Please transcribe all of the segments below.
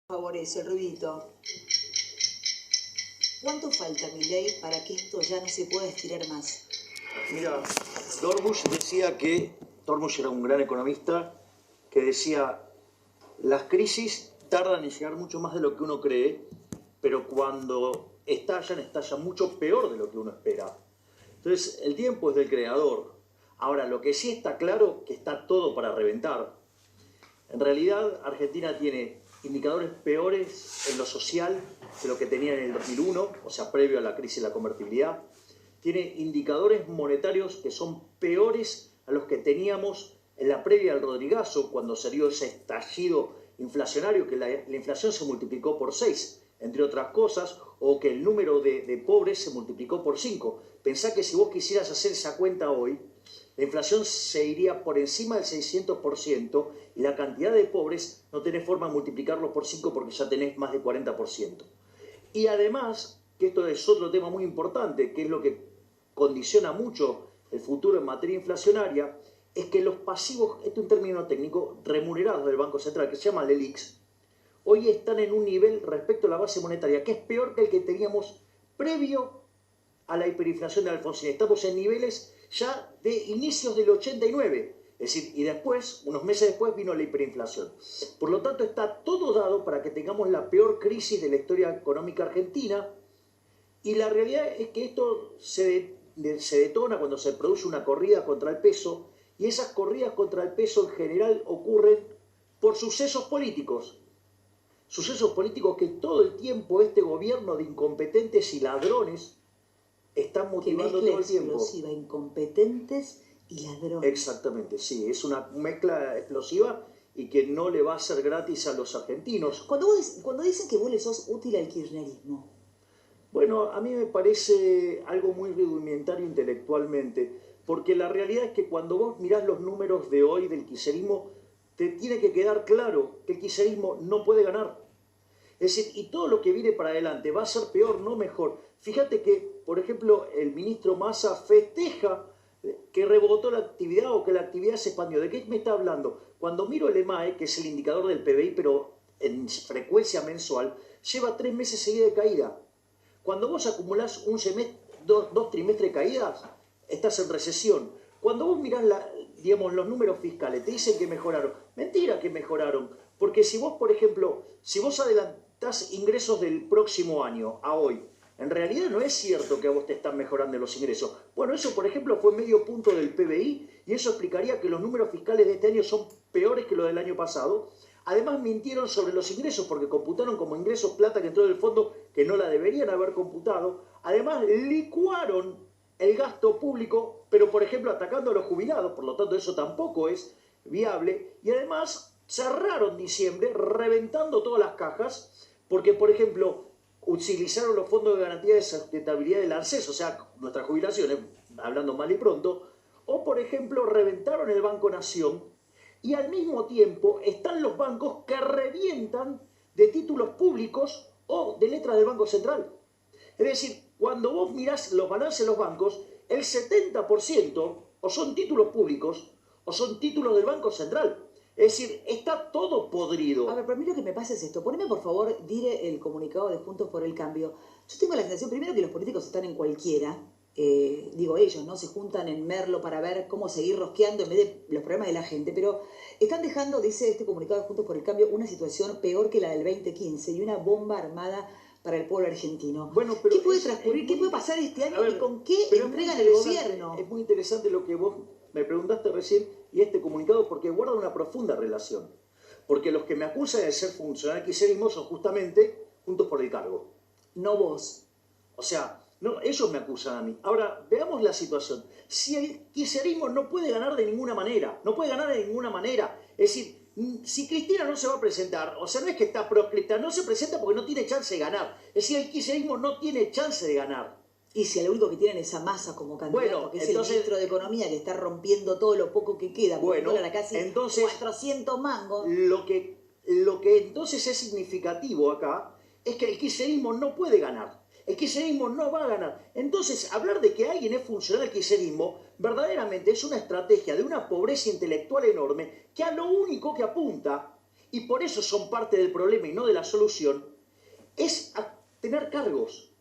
Favorece, Rudito. ¿Cuánto falta, Milei, para que esto ya no se pueda estirar más? Mira, Dormush era un gran economista, que decía, las crisis tardan en llegar mucho más de lo que uno cree, pero cuando estallan mucho peor de lo que uno espera. Entonces, el tiempo es del creador. Ahora, lo que sí está claro, que está todo para reventar. En realidad, Argentina tiene indicadores peores en lo social de lo que tenía en el 2001, o sea, previo a la crisis de la convertibilidad. Tiene indicadores monetarios que son peores a los que teníamos en la previa al Rodrigazo, cuando se dio ese estallido inflacionario, que la inflación se multiplicó por 6, entre otras cosas, o que el número de pobres se multiplicó por 5. Pensá que si vos quisieras hacer esa cuenta hoy, la inflación se iría por encima del 600% y la cantidad de pobres no tenés forma de multiplicarlo por 5 porque ya tenés más del 40%. Y además, que esto es otro tema muy importante, que es lo que condiciona mucho el futuro en materia inflacionaria, es que los pasivos, esto es un término técnico, remunerados del Banco Central, que se llama LELIQs, hoy están en un nivel respecto a la base monetaria que es peor que el que teníamos previo a la hiperinflación de Alfonsín. Estamos en niveles ya de inicios del 89, es decir, y después, unos meses después, vino la hiperinflación. Por lo tanto, está todo dado para que tengamos la peor crisis de la historia económica argentina, y la realidad es que esto se detona cuando se produce una corrida contra el peso, y esas corridas contra el peso en general ocurren por sucesos políticos que todo el tiempo este gobierno de incompetentes y ladrones están motivando todo el tiempo. Explosiva, incompetentes y ladrones. Exactamente, sí, es una mezcla explosiva y que no le va a ser gratis a los argentinos. Cuando dicen que vos le sos útil al kirchnerismo. Bueno, a mí me parece algo muy rudimentario intelectualmente, porque la realidad es que cuando vos mirás los números de hoy del kirchnerismo, te tiene que quedar claro que el kirchnerismo no puede ganar. Es decir, y todo lo que viene para adelante va a ser peor, no mejor. Fíjate que, por ejemplo, el ministro Massa festeja que rebotó la actividad o que la actividad se expandió. ¿De qué me está hablando? Cuando miro el EMAE, que es el indicador del PBI, pero en frecuencia mensual, lleva 3 meses seguidos de caída. Cuando vos acumulás un semestre, dos trimestres de caídas, estás en recesión. Cuando vos mirás los números fiscales, te dicen que mejoraron. Mentira que mejoraron. Porque si vos, por ejemplo, si vos adelantás ingresos del próximo año a hoy, en realidad no es cierto que a vos te están mejorando los ingresos. Bueno, eso, por ejemplo, fue medio punto del PBI, y eso explicaría que los números fiscales de este año son peores que los del año pasado. Además, mintieron sobre los ingresos porque computaron como ingresos plata que entró del fondo que no la deberían haber computado. Además, licuaron el gasto público, pero, por ejemplo, atacando a los jubilados. Por lo tanto, eso tampoco es viable. Y además, cerraron diciembre reventando todas las cajas porque, por ejemplo, utilizaron los fondos de garantía de sustentabilidad del ANSES, o sea, nuestras jubilaciones, hablando mal y pronto, o, por ejemplo, reventaron el Banco Nación, y al mismo tiempo están los bancos que revientan de títulos públicos o de letras del Banco Central. Es decir, cuando vos mirás los balances de los bancos, el 70% o son títulos públicos o son títulos del Banco Central. Es decir, está todo podrido. A ver, pero a mí lo que me pasa es esto. Poneme, por favor, dire el comunicado de Juntos por el Cambio. Yo tengo la sensación, primero, que los políticos están en cualquiera. Digo, ellos, ¿no? Se juntan en Merlo para ver cómo seguir rosqueando en vez de los problemas de la gente. Pero están dejando, dice este comunicado de Juntos por el Cambio, una situación peor que la del 2015 y una bomba armada para el pueblo argentino. Bueno, pero ¿qué puede transcurrir? ¿Qué puede pasar este año? Ver, ¿Y con qué entregan el gobierno? Es muy interesante lo que vos me preguntaste recién y este comunicado, porque guarda una profunda relación. Porque los que me acusan de ser funcionario kirchnerismo son justamente Juntos por el Cargo. No vos. O sea, no, ellos me acusan a mí. Ahora, veamos la situación. Si el kirchnerismo no puede ganar de ninguna manera, es decir, si Cristina no se va a presentar, o sea, no es que está proscripta, no se presenta porque no tiene chance de ganar. Es decir, el kirchnerismo no tiene chance de ganar. Y si lo único que tienen es a Massa como candidato, que es entonces, el ministro de Economía, que está rompiendo todo lo poco que queda, bueno, a casi entonces, 400 mangos. Lo que entonces es significativo acá es que el kirchnerismo no puede ganar. El kirchnerismo no va a ganar. Entonces, hablar de que alguien es funcionario del kirchnerismo verdaderamente es una estrategia de una pobreza intelectual enorme que a lo único que apunta y por eso son parte del problema y no de la solución, es tener cargos.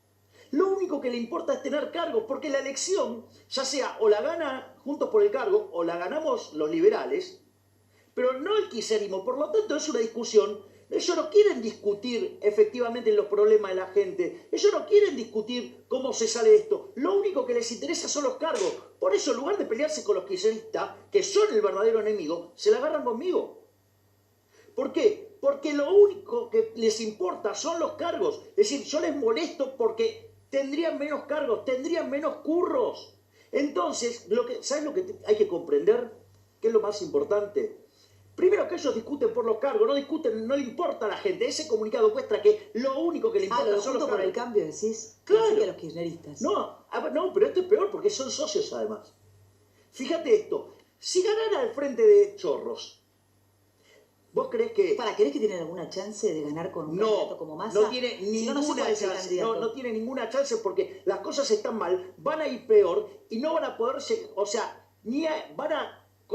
Lo único que le importa es tener cargos, porque la elección, ya sea o la gana Juntos por el Cargo o la ganamos los liberales, pero no el kirchnerismo. Por lo tanto, es una discusión. Ellos no quieren discutir efectivamente los problemas de la gente. Ellos no quieren discutir cómo se sale de esto. Lo único que les interesa son los cargos. Por eso, en lugar de pelearse con los kirchneristas, que son el verdadero enemigo, se la agarran conmigo. ¿Por qué? Porque lo único que les importa son los cargos. Es decir, yo les molesto porque tendrían menos cargos, tendrían menos curros. Entonces, ¿sabes lo que hay que comprender? ¿Qué es lo más importante? Primero, que ellos discuten por los cargos, no discuten, no le importa a la gente. Ese comunicado muestra que lo único que le importa son los cargos. Por el cambio, decís. Claro. Que a los kirchneristas. No, pero esto es peor porque son socios además. Fíjate esto, si ganara al frente de Chorros, ¿vos creés que...? ¿Querés que tienen alguna chance de ganar con un candidato como Massa? No tiene ninguna chance. No tiene ninguna chance porque las cosas están mal, van a ir peor y no van a poder... O sea,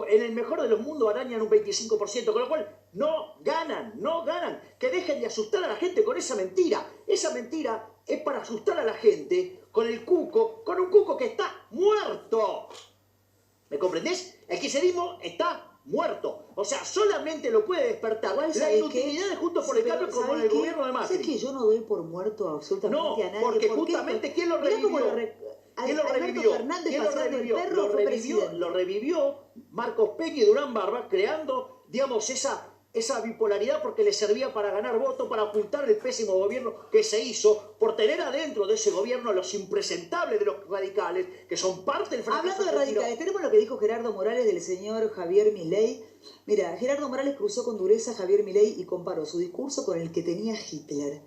en el mejor de los mundos arañan un 25%, con lo cual no ganan. Que dejen de asustar a la gente con esa mentira. Esa mentira es para asustar a la gente con un cuco que está muerto. ¿Me comprendés? El kirchnerismo está muerto. O sea, solamente lo puede despertar la inutilidad de Juntos por el Cambio como en el gobierno de Macri. ¿Sabes que yo no doy por muerto absolutamente a nadie? No, porque justamente ¿quién lo revivió? ¿Quién lo revivió? Lo revivió Marcos Peña y Durán Barba, creando, digamos, esa bipolaridad porque le servía para ganar votos, para ocultar el pésimo gobierno que se hizo, por tener adentro de ese gobierno a los impresentables de los radicales, que son parte del fracaso. Hablando de radicales, tenemos lo que dijo Gerardo Morales del señor Javier Milei. Mira, Gerardo Morales cruzó con dureza a Javier Milei y comparó su discurso con el que tenía Hitler.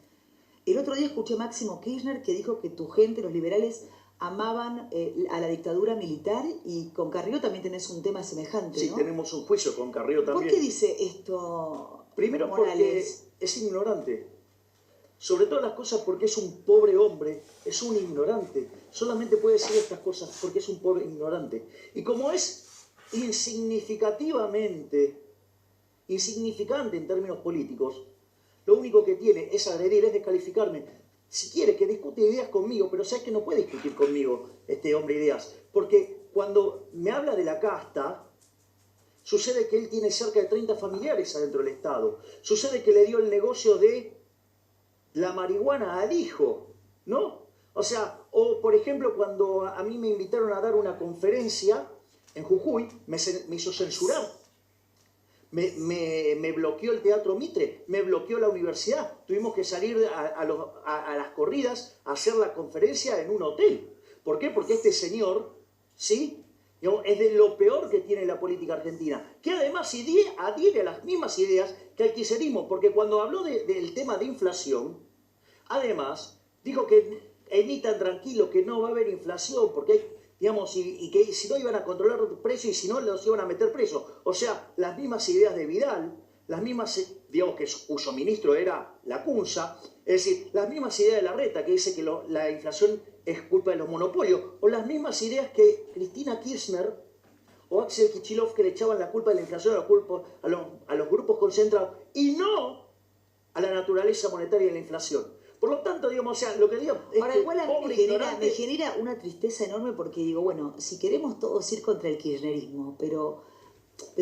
El otro día escuché a Máximo Kirchner que dijo que tu gente, los liberales, amaban a la dictadura militar, y con Carrió también tenés un tema semejante, Sí, ¿no? tenemos un juicio con Carrió también. ¿Por qué dice esto Primero Morales? Porque es ignorante. Sobre todas las cosas porque es un pobre hombre, es un ignorante. Solamente puede decir estas cosas porque es un pobre ignorante. Y como es insignificante en términos políticos, lo único que tiene es agredir, es descalificarme. Si quiere que discute ideas conmigo, pero sabes que no puede discutir conmigo este hombre ideas, porque cuando me habla de la casta, sucede que él tiene cerca de 30 familiares adentro del Estado, sucede que le dio el negocio de la marihuana al hijo, ¿no? O sea, o por ejemplo cuando a mí me invitaron a dar una conferencia en Jujuy, me hizo censurar. Me bloqueó el Teatro Mitre, me bloqueó la universidad. Tuvimos que salir a las corridas a hacer la conferencia en un hotel. ¿Por qué? Porque este señor, ¿sí? Es de lo peor que tiene la política argentina. Que además adhiere a las mismas ideas que el kirchnerismo. Porque cuando habló del tema de inflación, además, dijo que emitan tranquilo, que no va a haber inflación, porque hay... digamos, y que si no iban a controlar el precio y si no los iban a meter presos. O sea, las mismas ideas de Vidal, las mismas, digamos, cuyo ministro era Lacunza, es decir, las mismas ideas de Larreta, que dice que la inflación es culpa de los monopolios, o las mismas ideas que Cristina Kirchner o Axel Kicillof, que le echaban la culpa de la inflación a los grupos concentrados, y no a la naturaleza monetaria de la inflación. Por lo tanto, digamos, o sea, lo que digo es ahora, que igual a mí me genera una tristeza enorme porque digo, bueno, si queremos todos ir contra el kirchnerismo, pero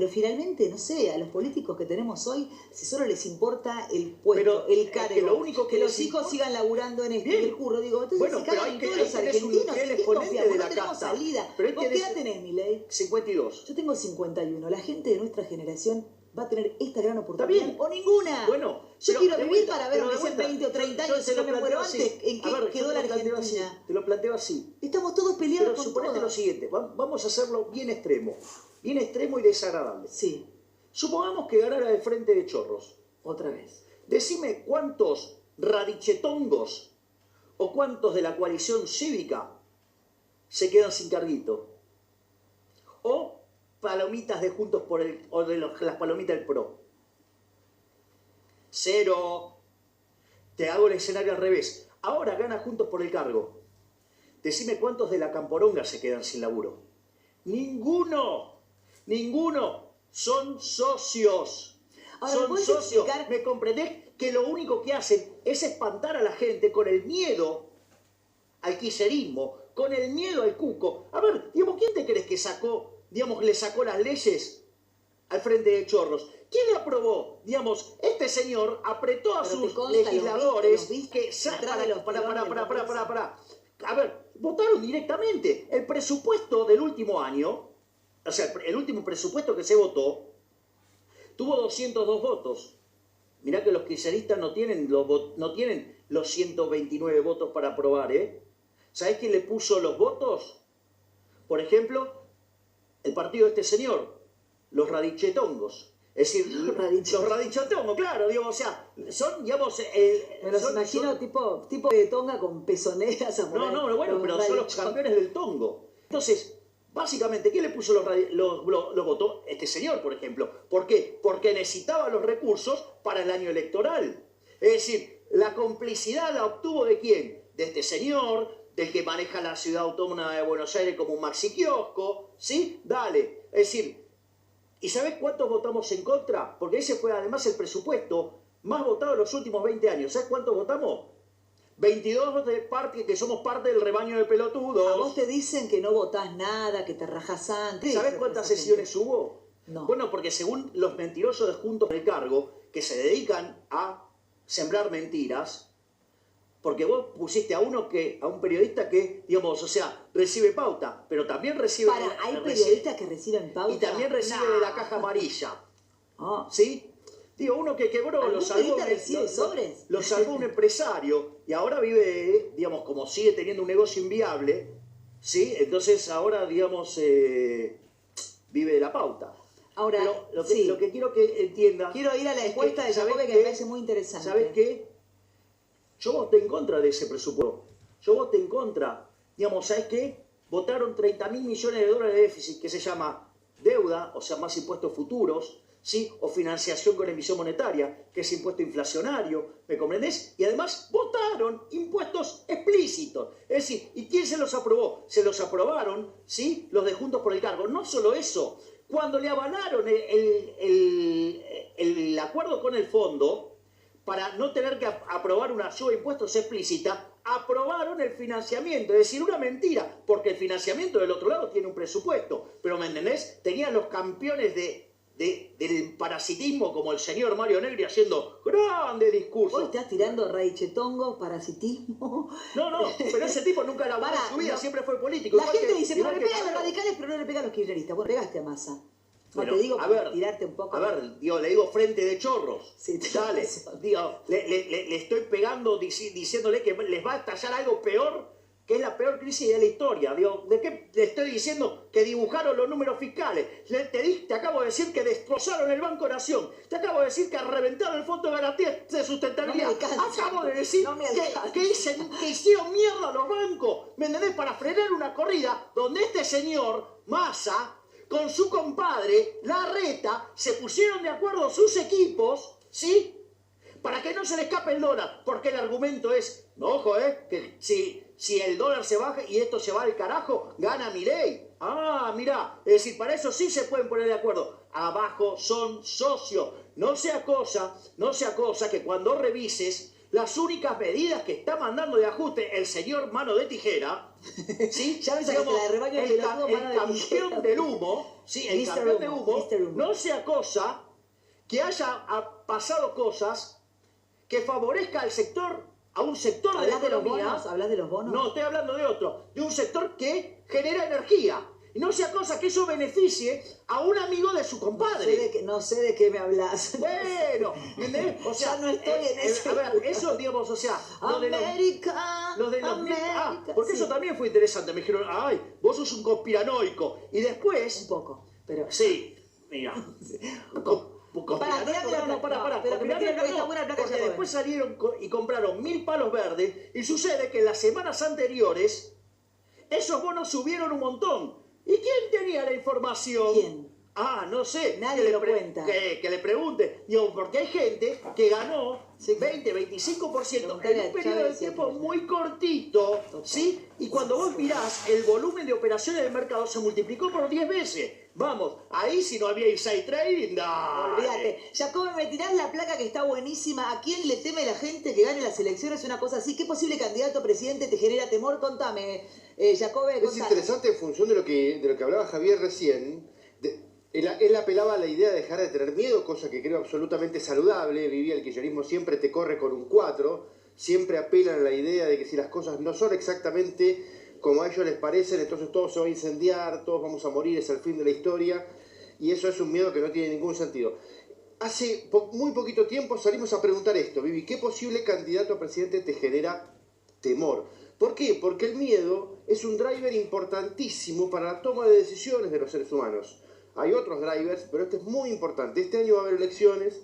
finalmente, no sé, a los políticos que tenemos hoy, si solo les importa el puesto, el cargo, lo único que los hijos sigan laburando en esto, y el curro, digo, entonces bueno, si cagan todos los argentinos, ¿en qué confiamos? No tenemos salida. ¿Vos qué edad tenés, Milei? 52. Yo tengo 51. La gente de nuestra generación va a tener esta gran oportunidad o ninguna. Bueno, yo quiero vivir para ver aunque sean 20 o 30 años, si no me muero antes, ¿en qué quedó la Argentina? Te lo planteo así. Estamos todos peleados pero con suponete todo. Lo siguiente, vamos a hacerlo bien extremo y desagradable. Sí. Supongamos que ganara el frente de Chorros. Otra vez. Decime cuántos radichetongos o cuántos de la coalición cívica se quedan sin carguito. O palomitas de Juntos por el... o de las palomitas del PRO. Cero. Te hago el escenario al revés. Ahora gana Juntos por el Cargo. Decime cuántos de la Camporonga se quedan sin laburo. ¡Ninguno! ¡Ninguno! Son socios. Ahora, son ¿puedes socios. explicar? ¿Me comprendés? Que lo único que hacen es espantar a la gente con el miedo al kirchnerismo, con el miedo al cuco. A ver, digamos, ¿quién te crees que sacó, digamos, le sacó las leyes al Frente de Chorros? ¿Quién le aprobó? Digamos, este señor apretó a Pero sus te consta, legisladores los viste, que detrás de los para. A ver, votaron directamente. El presupuesto del último año, o sea, el último presupuesto que se votó, tuvo 202 votos. Mirá que los kirchneristas no tienen los 129 votos para aprobar, ¿eh? ¿Sabés quién le puso los votos? Por ejemplo, el partido de este señor, los radichetongos. Es decir, los radichetongos, claro, digamos, o sea, son, digamos... Me los imagino tipo de tonga con pezoneras. No, bueno, pero son los campeones del tongo. Entonces, básicamente, ¿quién le puso los votos? Este señor, por ejemplo. ¿Por qué? Porque necesitaba los recursos para el año electoral. Es decir, la complicidad la obtuvo ¿de quién? De este señor, del que maneja la ciudad autónoma de Buenos Aires como un maxi kiosco, ¿sí? Dale. Es decir, ¿y sabés cuántos votamos en contra? Porque ese fue además el presupuesto más votado en los últimos 20 años. ¿Sabés cuántos votamos? 22 que somos parte del rebaño de pelotudos. A vos te dicen que no votás nada, que te rajás antes. ¿Sabés cuántas sesiones hubo? No. Bueno, porque según los mentirosos de Juntos por el Cargo, que se dedican a sembrar mentiras, porque vos pusiste a un periodista que, digamos, o sea, recibe pauta, pero también recibe... ¿Hay periodistas que reciben pauta? Y también recibe de la caja amarilla. ¿Sí? Digo, uno que quebró, lo salvó un empresario y ahora vive, digamos, como sigue teniendo un negocio inviable, ¿sí? Entonces ahora, digamos, vive de la pauta. Ahora, pero lo que quiero que entienda... Quiero ir a la encuesta de Jacobe, que me parece muy interesante. ¿Sabés qué? Yo voté en contra de ese presupuesto. Yo voté en contra. Digamos, ¿sabés qué? Votaron 30.000 millones de dólares de déficit, que se llama deuda, o sea, más impuestos futuros, ¿sí? O financiación con emisión monetaria, que es impuesto inflacionario, ¿me comprendés? Y además votaron impuestos explícitos. Es decir, ¿y quién se los aprobó? Se los aprobaron, ¿sí? Los de Juntos por el Cargo. No solo eso, cuando le avalaron el acuerdo con el fondo, para no tener que aprobar una suba de impuestos explícita, aprobaron el financiamiento. Es decir, una mentira, porque el financiamiento del otro lado tiene un presupuesto. Pero, ¿me entendés? Tenían los campeones del parasitismo como el señor Mario Negri haciendo grandes discursos. ¿Vos estás tirando raichetongo, parasitismo? No, pero ese tipo nunca la en su vida, siempre fue político. La gente dice, pero le pegan a los radicales, pero no le pegan a los kirchneristas. Vos pegaste a Massa. No te digo para tirarte un poco. A ver, digo, le digo frente de chorros. Sí, dale. Digo, le estoy pegando diciéndole que les va a estallar algo peor, que es la peor crisis de la historia. Digo, ¿de qué le estoy diciendo? Que dibujaron los números fiscales. Te acabo de decir que destrozaron el Banco Nación. Te acabo de decir que reventaron el Fondo de Garantía de Sustentabilidad. Acabo de decir que hicieron mierda a los bancos. ¿Me entendés? Para frenar una corrida donde este señor, Massa, con su compadre, Larreta, se pusieron de acuerdo sus equipos, ¿sí? Para que no se le escape el dólar. Porque el argumento es, no, ojo, que si el dólar se baja y esto se va al carajo, gana Milei. Ah, mirá, es decir, para eso sí se pueden poner de acuerdo. Abajo son socios. No sea cosa que cuando revises las únicas medidas que está mandando de ajuste el señor Mano de Tijera, ¿sí? Ya ves, digamos, el campeón del humo, ¿sí? El campeón de humo, no sea cosa que haya pasado cosas que favorezca al sector, a un sector de la economía. ¿Hablas de los bonos? No, estoy hablando de otro, de un sector que genera energía. Y no sea cosa que eso beneficie a un amigo de su compadre. No sé de qué me hablas. Bueno, ¿entendés? O sea, ya no estoy en ese... A ver, eso, digamos, o sea... América, porque eso también fue interesante. Me dijeron, ay, vos sos un conspiranoico. Y después... Un poco, pero... Sí, mira. Porque después salieron y compraron 1.000 palos verdes. Y sucede que en las semanas anteriores esos bonos subieron un montón. ¿Y quién tenía la información? ¿Quién? Ah, no sé. Nadie lo cuenta. Que le pregunte. Digo, porque hay gente que ganó 20, 25% en un periodo de tiempo muy cortito, ¿sí? Y cuando vos mirás, el volumen de operaciones del mercado se multiplicó por 10 veces. Vamos, ahí si no había inside trading, dale. Olvídate. Jacobe, me tirás la placa que está buenísima. ¿A quién le teme la gente que gane las elecciones? Una cosa así. ¿Qué posible candidato a presidente te genera temor? Contame, Jacobe. Es interesante en función de lo que hablaba Javier recién. Él apelaba a la idea de dejar de tener miedo, cosa que creo absolutamente saludable. Vivía el kirchnerismo siempre te corre con un 4. Siempre apelan a la idea de que si las cosas no son exactamente como a ellos les parecen, entonces todo se va a incendiar, todos vamos a morir, es el fin de la historia. Y eso es un miedo que no tiene ningún sentido. Hace muy poquito tiempo salimos a preguntar esto, Vivi, ¿qué posible candidato a presidente te genera temor? ¿Por qué? Porque el miedo es un driver importantísimo para la toma de decisiones de los seres humanos. Hay otros drivers, pero este es muy importante. Este año va a haber elecciones.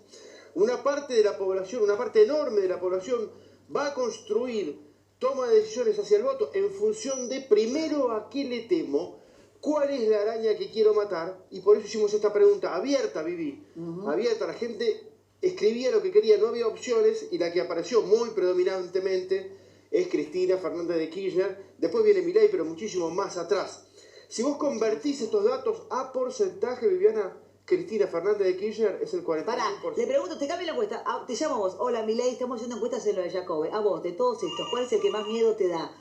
Una parte de la población, una parte enorme de la población va a construir toma de decisiones hacia el voto en función de, primero, a qué le temo, cuál es la araña que quiero matar, y por eso hicimos esta pregunta abierta, Vivi, abierta. La gente escribía lo que quería, no había opciones, y la que apareció muy predominantemente es Cristina Fernández de Kirchner. Después viene Milei, pero muchísimo más atrás. Si vos convertís estos datos a porcentaje, Viviana, Cristina Fernández de Kirchner es el 40%. Pará, le pregunto, te cambio la encuesta. Te llamo a vos. Hola, Milei, estamos haciendo encuestas en lo de Jacobe. A vos, de todos estos, ¿cuál es el que más miedo te da?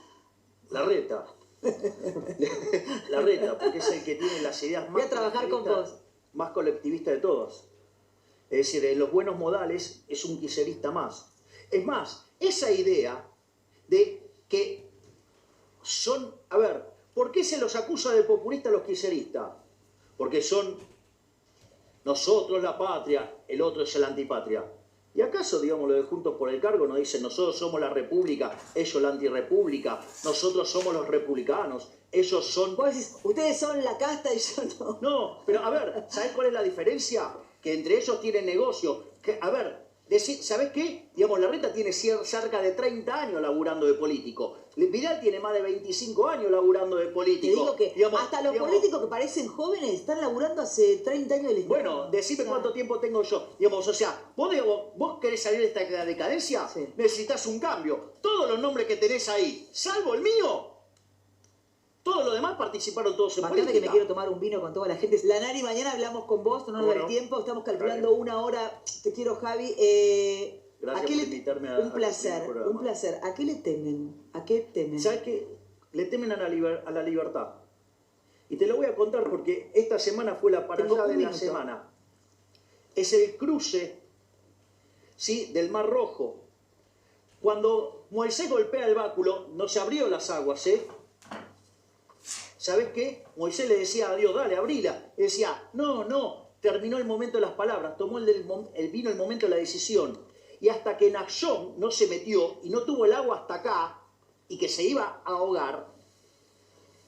Larreta. Larreta, porque es el que tiene las ideas más... Voy a trabajar con vos. Más colectivista de todas. Es decir, en los buenos modales es un kirchnerista más. Es más, esa idea de que son... A ver, ¿por qué se los acusa de populistas a los kirchneristas? Porque son... Nosotros la patria, el otro es el antipatria. ¿Y acaso, digamos, lo de Juntos por el Cargo nos dicen nosotros somos la república, ellos la antirrepública, nosotros somos los republicanos, ellos son... Vos decís, ustedes son la casta y yo no. No, pero a ver, ¿sabés cuál es la diferencia? Que entre ellos tienen negocio. Que, a ver, ¿sabés qué? Digamos, Larreta tiene cerca de 30 años laburando de político. Vidal tiene más de 25 años laburando de político. Te digo que digamos, hasta los políticos que parecen jóvenes están laburando hace 30 años del Estado. Bueno, decime cuánto tiempo tengo yo. Digamos, o sea, vos querés salir de esta decadencia, sí, necesitas un cambio. Todos los nombres que tenés ahí, salvo el mío, todos los demás participaron todos en política. Que me quiero tomar un vino con toda la gente. Lanari, mañana hablamos con vos, no nos da el tiempo, estamos calculando una hora. Te quiero, Javi. Gracias por invitarme a... Un placer, un placer. ¿A qué le temen? ¿A qué temen? ¿Sabes qué? Le temen a la libertad. Y te lo voy a contar porque esta semana fue la parada de la semana. Es el cruce, ¿sí?, del Mar Rojo. Cuando Moisés golpea el báculo, no se abrió las aguas, ¿eh? ¿Sabes qué? Moisés le decía a Dios, dale, abrila. Y decía, no, terminó el momento de las palabras, vino el momento de la decisión. Y hasta que Naxón no se metió y no tuvo el agua hasta acá, y que se iba a ahogar,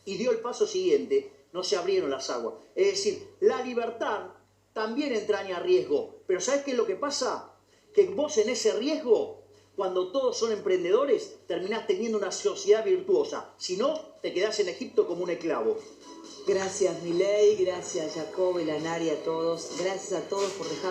y dio el paso siguiente, no se abrieron las aguas. Es decir, la libertad también entraña riesgo. Pero ¿sabes qué es lo que pasa? Que vos en ese riesgo, cuando todos son emprendedores, terminás teniendo una sociedad virtuosa. Si no, te quedás en Egipto como un esclavo. Gracias, Milei, gracias, Jacobe, Lanari, a todos. Gracias a todos por dejar